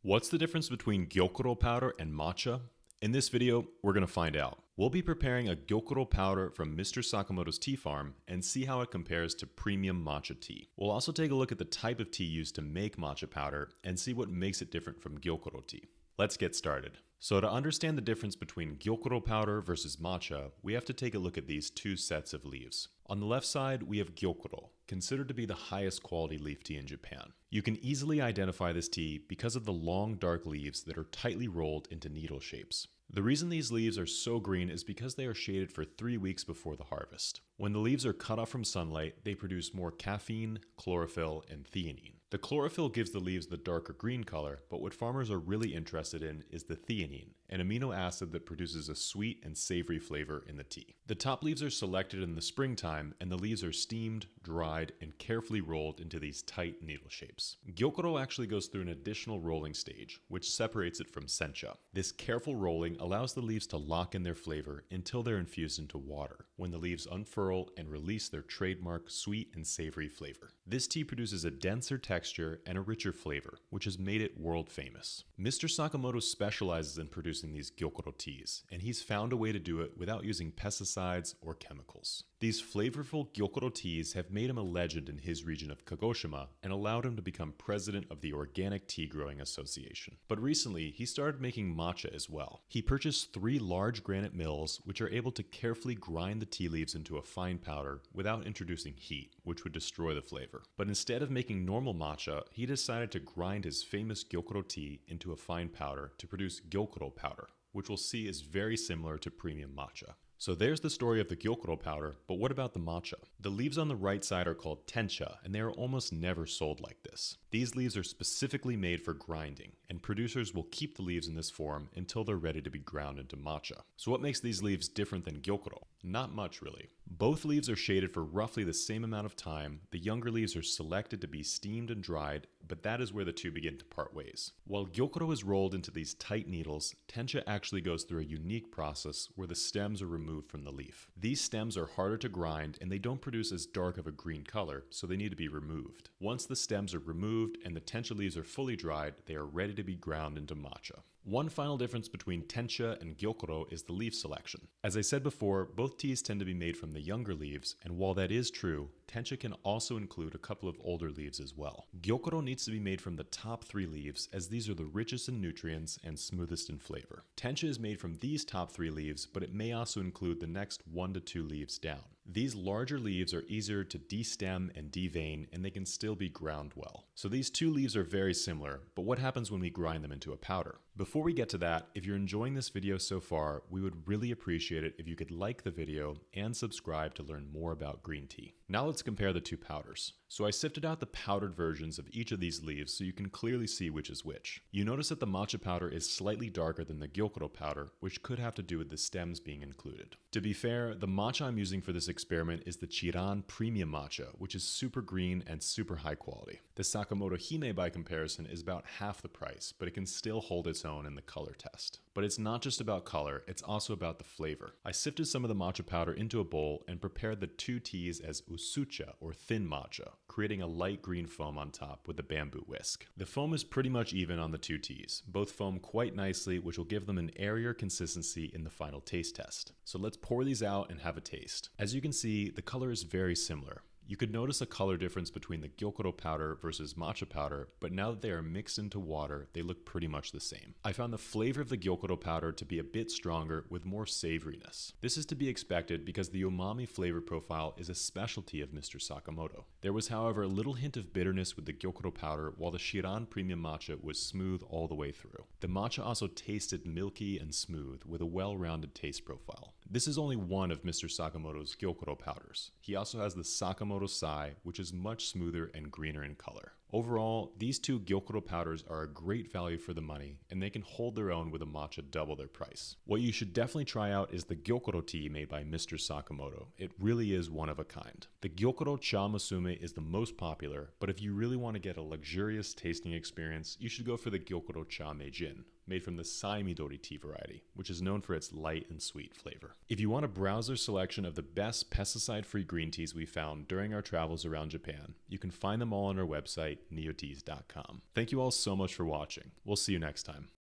What's the difference between Gyokuro powder and matcha? In this video, we're going to find out. We'll be preparing a Gyokuro powder from Mr. Sakamoto's tea farm and see how it compares to premium matcha tea. We'll also take a look at the type of tea used to make matcha powder and see what makes it different from Gyokuro tea. Let's get started. So to understand the difference between Gyokuro powder versus matcha, we have to take a look at these two sets of leaves. On the left side, we have Gyokuro, considered to be the highest quality leaf tea in Japan. You can easily identify this tea because of the long dark leaves that are tightly rolled into needle shapes. The reason these leaves are so green is because they are shaded for 3 weeks before the harvest. When the leaves are cut off from sunlight, they produce more caffeine, chlorophyll, and theanine. The chlorophyll gives the leaves the darker green color, but what farmers are really interested in is the theanine, an amino acid that produces a sweet and savory flavor in the tea. The top leaves are selected in the springtime, and the leaves are steamed, dried, and carefully rolled into these tight needle shapes. Gyokuro actually goes through an additional rolling stage, which separates it from Tencha. This careful rolling allows the leaves to lock in their flavor until they're infused into water, when the leaves unfurl and release their trademark sweet and savory flavor. This tea produces a denser texture and a richer flavor, which has made it world famous. Mr. Sakamoto specializes in producing these Gyokuro teas, and he's found a way to do it without using pesticides or chemicals. These flavorful Gyokuro teas have made him a legend in his region of Kagoshima and allowed him to become president of the Organic Tea Growing Association. But recently, he started making matcha as well. He purchased 3 large granite mills, which are able to carefully grind the tea leaves into a fine powder without introducing heat, which would destroy the flavor. But instead of making normal matcha, he decided to grind his famous Gyokuro tea into a fine powder to produce Gyokuro powder, which we'll see is very similar to premium matcha. So there's the story of the Gyokuro powder, but what about the matcha? The leaves on the right side are called Tencha, and they are almost never sold like this. These leaves are specifically made for grinding, and producers will keep the leaves in this form until they're ready to be ground into matcha. So what makes these leaves different than Gyokuro? Not much really. Both leaves are shaded for roughly the same amount of time. The younger leaves are selected to be steamed and dried, but that is where the two begin to part ways. While Gyokuro is rolled into these tight needles, Tencha actually goes through a unique process where the stems are removed from the leaf. These stems are harder to grind and they don't produce as dark of a green color, so they need to be removed. Once the stems are removed and the Tencha leaves are fully dried, they are ready to be ground into matcha. One final difference between Tencha and Gyokuro is the leaf selection. As I said before, both teas tend to be made from the younger leaves, and while that is true, Tencha can also include a couple of older leaves as well. Gyokuro needs to be made from the top 3 leaves, as these are the richest in nutrients and smoothest in flavor. Tencha is made from these top 3 leaves, but it may also include the next 1 to 2 leaves down. These larger leaves are easier to destem and devein, and they can still be ground well. So these 2 leaves are very similar, but what happens when we grind them into a powder? Before we get to that, if you're enjoying this video so far, we would really appreciate it if you could like the video and subscribe to learn more about green tea. Now let's compare the 2 powders. So I sifted out the powdered versions of each of these leaves so you can clearly see which is which. You notice that the matcha powder is slightly darker than the Gyokuro powder, which could have to do with the stems being included. To be fair, the matcha I'm using for this experiment is the Chiran premium matcha, which is super green and super high quality. The Sakamoto Hime by comparison is about half the price, but it can still hold its own in the color test. But it's not just about color, it's also about the flavor. I sifted some of the matcha powder into a bowl and prepared the 2 teas as usucha or thin matcha, creating a light green foam on top with a bamboo whisk. The foam is pretty much even on the 2 teas. Both foam quite nicely, which will give them an airier consistency in the final taste test. So let's pour these out and have a taste. As you can see, the color is very similar. You could notice a color difference between the Gyokuro powder versus matcha powder, but now that they are mixed into water, they look pretty much the same. I found the flavor of the Gyokuro powder to be a bit stronger with more savoriness. This is to be expected because the umami flavor profile is a specialty of Mr. Sakamoto. There was, however, a little hint of bitterness with the Gyokuro powder, while the Chiran premium matcha was smooth all the way through. The matcha also tasted milky and smooth with a well-rounded taste profile. This is only one of Mr. Sakamoto's Gyokuro powders. He also has the Sakamoto Sai, which is much smoother and greener in color. Overall, these 2 Gyokuro powders are a great value for the money, and they can hold their own with a matcha double their price. What you should definitely try out is the Gyokuro tea made by Mr. Sakamoto. It really is one of a kind. The Gyokuro Cha Musume is the most popular, but if you really want to get a luxurious tasting experience, you should go for the Gyokuro Cha Meijin, made from the Sai Midori tea variety, which is known for its light and sweet flavor. If you want to browse our selection of the best pesticide-free green teas we found during our travels around Japan, you can find them all on our website website, neoteas.com. Thank you all so much for watching. We'll see you next time.